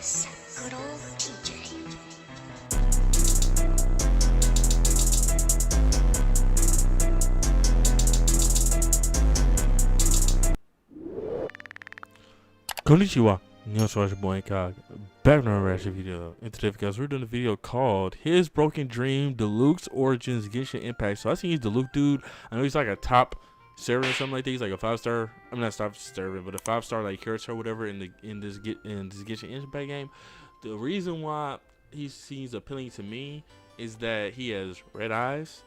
Yes, good old TJ. Konnichiwa. It's your boy INCOG. Back on our reaction video. And today, guys, we're doing a video called His Broken Dream, Dilucs Origins, Genshin Impact. So I seen he's Diluc dude. I know he's like a top server or something like that. He's like a 5-star. I'm not top server, but a 5-star like character or whatever in this Genshin Impact game. The reason why he seems appealing to me is that he has red eyes,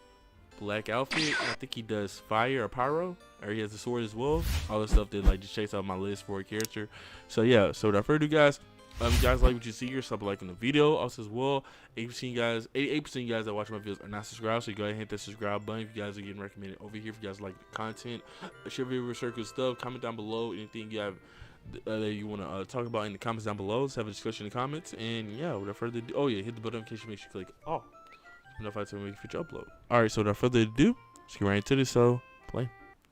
black outfit, and I think he does fire or pyro, or he has the sword as well. All the stuff that like just chase out my list for a character. So yeah, so without further ado, guys, you guys like what you see here, stop liking the video. Also as well, 8% of you guys that watch my videos are not subscribed, so you go ahead and hit the subscribe button if you guys are getting recommended over here. If you guys like the content, share video circle stuff, comment down below anything you have that you want to talk about in the comments down below. Let's have a discussion in the comments. And yeah, without further ado, oh yeah, hit the bell notification, make sure you click all. Notified to make future upload. Alright, so without further ado, let's get right into this. So play.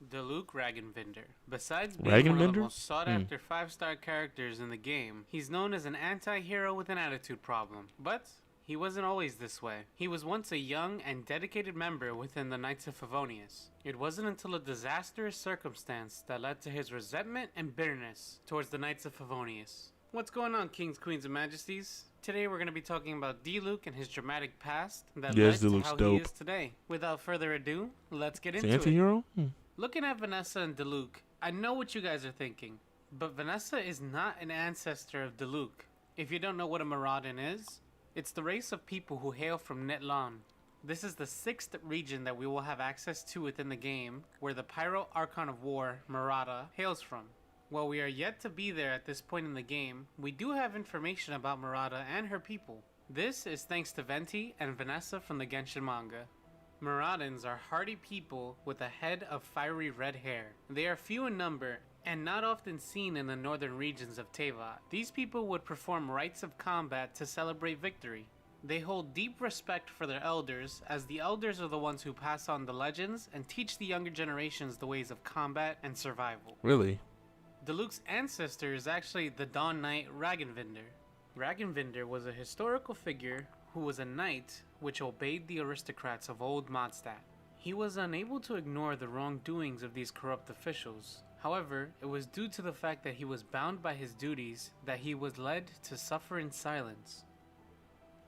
Diluc Ragenvinder. Besides being one of the most sought-after 5-star characters in the game, he's known as an anti-hero with an attitude problem. But he wasn't always this way. He was once a young and dedicated member within the Knights of Favonius. It wasn't until a disastrous circumstance that led to his resentment and bitterness towards the Knights of Favonius. What's going on, kings, queens, and majesties? Today we're going to be talking about Diluc and his dramatic past that led to how he is today. Without further ado, let's get into it. Anti-hero? Looking at Vanessa and Diluc, I know what you guys are thinking, but Vanessa is not an ancestor of Diluc. If you don't know what a Maraudin is, it's the race of people who hail from Netlan. This is the 6th region that we will have access to within the game, where the Pyro Archon of War, Marada, hails from. While we are yet to be there at this point in the game, we do have information about Marada and her people. This is thanks to Venti and Vanessa from the Genshin manga. Maradans are hardy people with a head of fiery red hair. They are few in number and not often seen in the northern regions of Teyvat. These people would perform rites of combat to celebrate victory. They hold deep respect for their elders, as the elders are the ones who pass on the legends and teach the younger generations the ways of combat and survival. Really? Diluc's ancestor is actually the Dawn Knight Ragenvinder. Ragenvinder was a historical figure who was a knight which obeyed the aristocrats of old Mondstadt. He was unable to ignore the wrongdoings of these corrupt officials. However, it was due to the fact that he was bound by his duties that he was led to suffer in silence.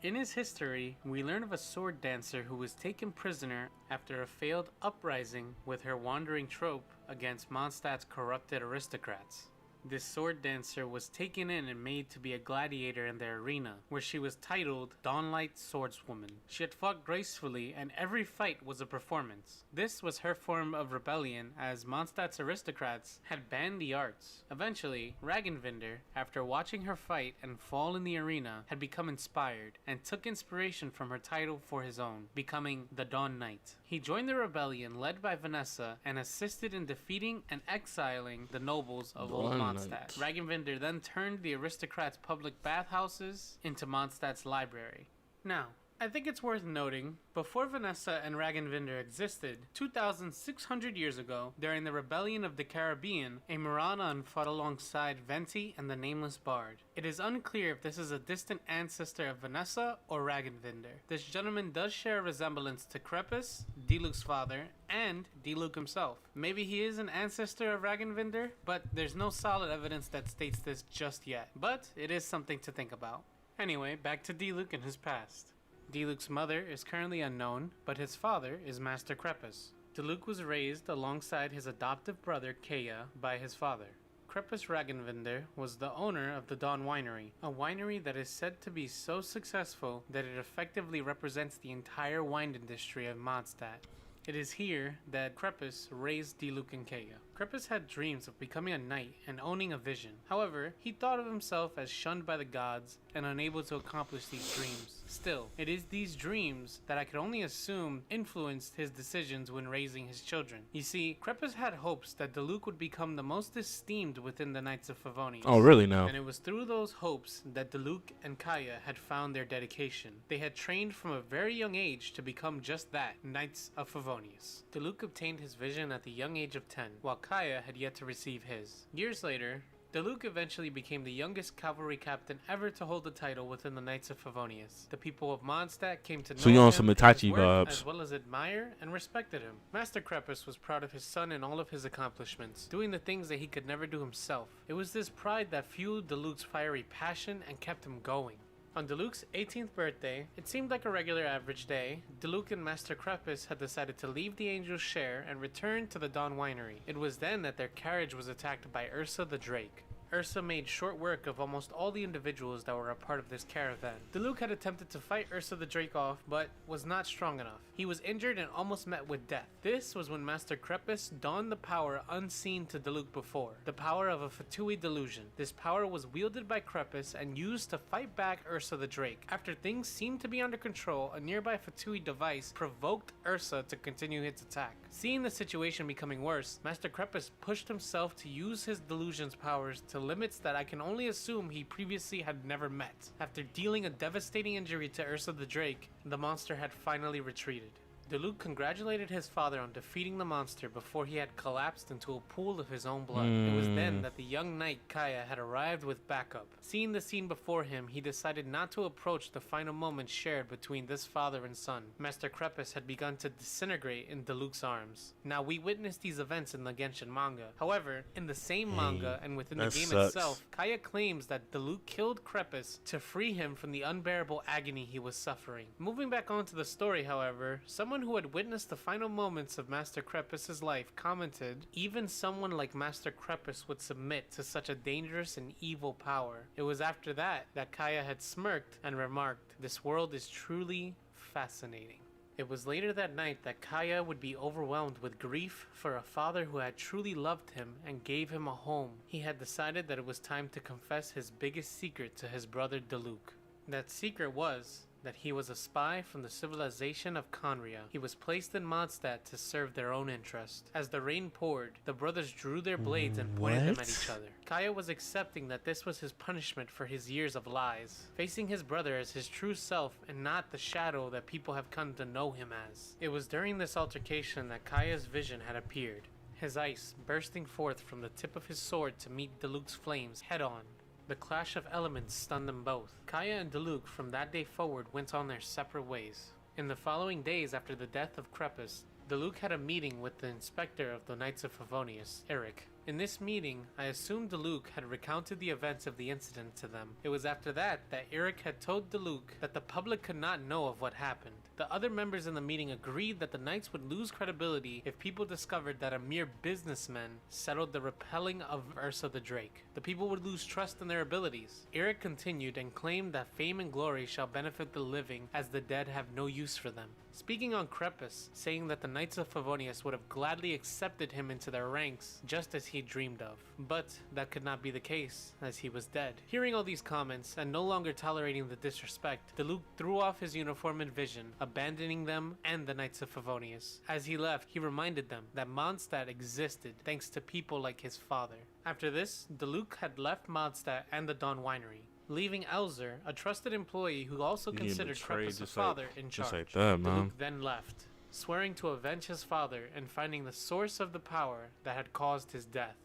In his history, we learn of a sword dancer who was taken prisoner after a failed uprising with her wandering trope against Mondstadt's corrupted aristocrats. This sword dancer was taken in and made to be a gladiator in their arena, where she was titled Dawnlight Swordswoman. She had fought gracefully, and every fight was a performance. This was her form of rebellion, as Mondstadt's aristocrats had banned the arts. Eventually, Ragenvinder, after watching her fight and fall in the arena, had become inspired, and took inspiration from her title for his own, becoming the Dawn Knight. He joined the rebellion led by Vanessa, and assisted in defeating and exiling the nobles of old Mondstadt. Ragenvinder then turned the aristocrats' public bathhouses into Mondstadt's library. Now, I think it's worth noting, before Vanessa and Ragenvinder existed, 2,600 years ago, during the rebellion of the Caribbean, a Maraudon fought alongside Venti and the Nameless Bard. It is unclear if this is a distant ancestor of Vanessa or Ragenvinder. This gentleman does share a resemblance to Crepus, Diluc's father, and Diluc himself. Maybe he is an ancestor of Ragenvinder, but there's no solid evidence that states this just yet. But it is something to think about. Anyway, back to Diluc and his past. Diluc's mother is currently unknown, but his father is Master Crepus. Diluc was raised alongside his adoptive brother Kaya by his father. Crepus Ragenvinder was the owner of the Dawn Winery, a winery that is said to be so successful that it effectively represents the entire wine industry of Mondstadt. It is here that Crepus raised Diluc and Kaya. Crepus had dreams of becoming a knight and owning a vision. However, he thought of himself as shunned by the gods and unable to accomplish these dreams. Still, it is these dreams that I could only assume influenced his decisions when raising his children. You see, Crepus had hopes that Diluc would become the most esteemed within the Knights of Favonius. Oh, really now? And it was through those hopes that Diluc and Kaya had found their dedication. They had trained from a very young age to become just that, Knights of Favonius. Diluc obtained his vision at the young age of 10, while Kaya had yet to receive his. Years later, Diluc eventually became the youngest cavalry captain ever to hold the title within the Knights of Favonius. The people of Mondstadt came to know So you on him some and Itachi his work, vibes. as well as admire and respected him. Master Crepus was proud of his son and all of his accomplishments, doing the things that he could never do himself. It was this pride that fueled Diluc's fiery passion and kept him going. On Diluc's 18th birthday, it seemed like a regular average day. Diluc and Master Crepus had decided to leave the Angel's Share and return to the Dawn Winery. It was then that their carriage was attacked by Ursa the Drake. Ursa made short work of almost all the individuals that were a part of this caravan. Diluc had attempted to fight Ursa the Drake off, but was not strong enough. He was injured and almost met with death. This was when Master Crepus donned the power unseen to Diluc before, the power of a Fatui delusion. This power was wielded by Crepus and used to fight back Ursa the Drake. After things seemed to be under control, a nearby Fatui device provoked Ursa to continue its attack. Seeing the situation becoming worse, Master Crepus pushed himself to use his delusion's powers to limits that I can only assume he previously had never met. After dealing a devastating injury to Ursa the Drake, the monster had finally retreated. Diluc congratulated his father on defeating the monster before he had collapsed into a pool of his own blood. It was then that the young knight Kaya had arrived with backup. Seeing the scene before him, he decided not to approach the final moments shared between this father and son. Master Crepus had begun to disintegrate in Diluc's arms. Now, we witnessed these events in the Genshin manga. However, in the same manga and within the game itself, Kaya claims that Diluc killed Crepus to free him from the unbearable agony he was suffering. Moving back onto the story, however, someone who had witnessed the final moments of Master Crepus's life commented, even someone like Master Crepus would submit to such a dangerous and evil power. It was after that Kaya had smirked and remarked, "This world is truly fascinating." It was later that night that Kaya would be overwhelmed with grief for a father who had truly loved him and gave him a home. He had decided that it was time to confess his biggest secret to his brother Diluc. That secret was that he was a spy from the civilization of Conria. He was placed in Mondstadt to serve their own interest. As the rain poured, the brothers drew their blades and pointed them at each other. Kaya was accepting that this was his punishment for his years of lies, facing his brother as his true self and not the shadow that people have come to know him as. It was during this altercation that Kaya's vision had appeared, his ice bursting forth from the tip of his sword to meet Diluc's flames head-on. The clash of elements stunned them both. Kaya and Diluc from that day forward went on their separate ways. In the following days after the death of Crepus, Diluc had a meeting with the inspector of the Knights of Favonius, Eric. In this meeting, I assumed Diluc had recounted the events of the incident to them. It was after that Eric had told Diluc that the public could not know of what happened. The other members in the meeting agreed that the Knights would lose credibility if people discovered that a mere businessman settled the repelling of Ursa the Drake. The people would lose trust in their abilities. Eric continued and claimed that fame and glory shall benefit the living, as the dead have no use for them. Speaking on Crepus, saying that the Knights of Favonius would have gladly accepted him into their ranks, just as he dreamed of. But that could not be the case, as he was dead. Hearing all these comments, and no longer tolerating the disrespect, Diluc threw off his uniform and vision, abandoning them and the Knights of Favonius. As he left, he reminded them that Mondstadt existed thanks to people like his father. After this, Diluc had left Mondstadt and the Dawn Winery, leaving Elzer, a trusted employee who also considered Crepus a father, in charge. Just like that, man. Diluc then left, swearing to avenge his father and finding the source of the power that had caused his death.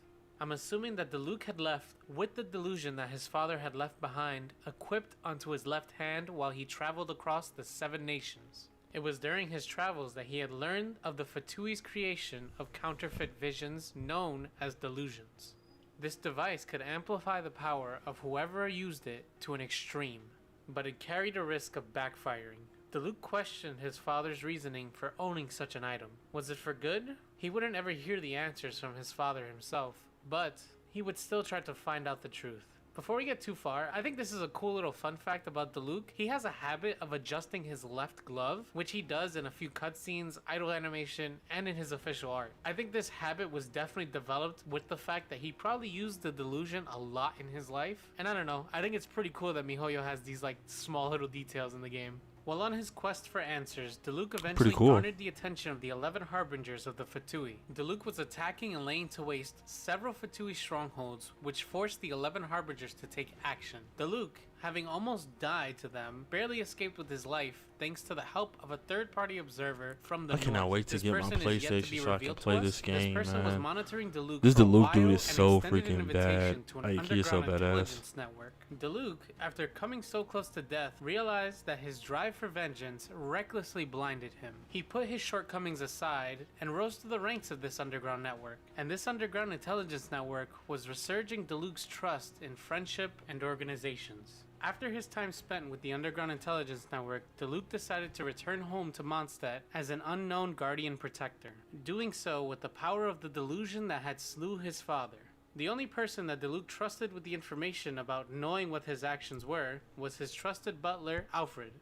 I'm assuming that Diluc had left with the delusion that his father had left behind, equipped onto his left hand while he traveled across the 7 nations. It was during his travels that he had learned of the Fatui's creation of counterfeit visions known as delusions. This device could amplify the power of whoever used it to an extreme, but it carried a risk of backfiring. Diluc questioned his father's reasoning for owning such an item. Was it for good? He wouldn't ever hear the answers from his father himself, but he would still try to find out the truth. Before we get too far, I think this is a cool little fun fact about Diluc. He has a habit of adjusting his left glove, which he does in a few cutscenes, idle animation, and in his official art. I think this habit was definitely developed with the fact that he probably used the delusion a lot in his life. And I don't know, I think it's pretty cool that MiHoYo has these like small little details in the game. While on his quest for answers, Diluc eventually garnered the attention of the 11 Harbingers of the Fatui. Diluc was attacking and laying to waste several Fatui strongholds, which forced the 11 Harbingers to take action. Diluc having almost died to them, barely escaped with his life thanks to the help of a third-party observer from the I cannot north. wait to This get my person is yet to be PlayStation so I can revealed to play us. this game, This person was man. monitoring Diluc This for a Diluc dude while is so and extended an freaking invitation bad. to an Like, he is so underground badass. intelligence network. Diluc, after coming so close to death, realized that his drive for vengeance recklessly blinded him. He put his shortcomings aside and rose to the ranks of this underground network. And this underground intelligence network was resurging Diluc's trust in friendship and organizations. After his time spent with the Underground Intelligence Network, Diluc decided to return home to Mondstadt as an unknown guardian protector, doing so with the power of the delusion that had slew his father. The only person that Diluc trusted with the information about knowing what his actions were was his trusted butler, Alfred.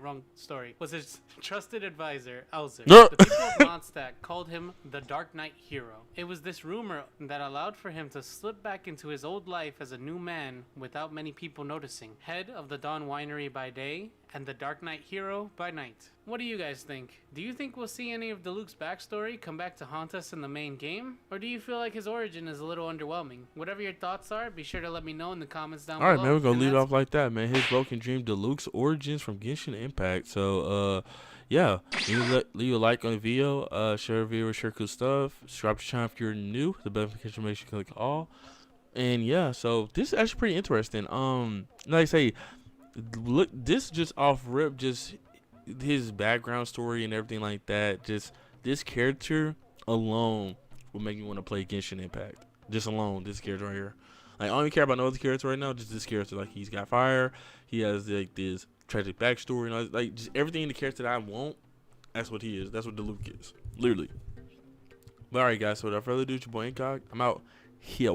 Wrong story. Was his trusted advisor, Elzer. No. The people of Mondstadt called him the Dark Knight Hero. It was this rumor that allowed for him to slip back into his old life as a new man without many people noticing. Head of the Dawn Winery by day and the Dark Knight Hero by night. What do you guys think? Do you think we'll see any of Diluc's backstory come back to haunt us in the main game? Or do you feel like his origin is a little underwhelming? Whatever your thoughts are, be sure to let me know in the comments down below. Alright, man, we're gonna And lead that's- off like that, man. His Broken Dream Dilucs Origins from Genshin Impact. So, yeah, leave a like on the video, share the video, share cool stuff, subscribe to the channel if you're new, the bell notification, make sure you click all. And yeah, so this is actually pretty interesting. Like I say, look, this just off rip, just his background story and everything like that. Just this character alone will make me want to play Genshin Impact. Just alone, this character right here. Like, I don't even care about no other character right now. Just this character. Like, he's got fire. He has like this tragic backstory and all, like just everything in the character that I want. That's what he is. That's what Diluc is, literally. But alright, guys. So without further ado, it's your boy INCOG. I'm out. Here.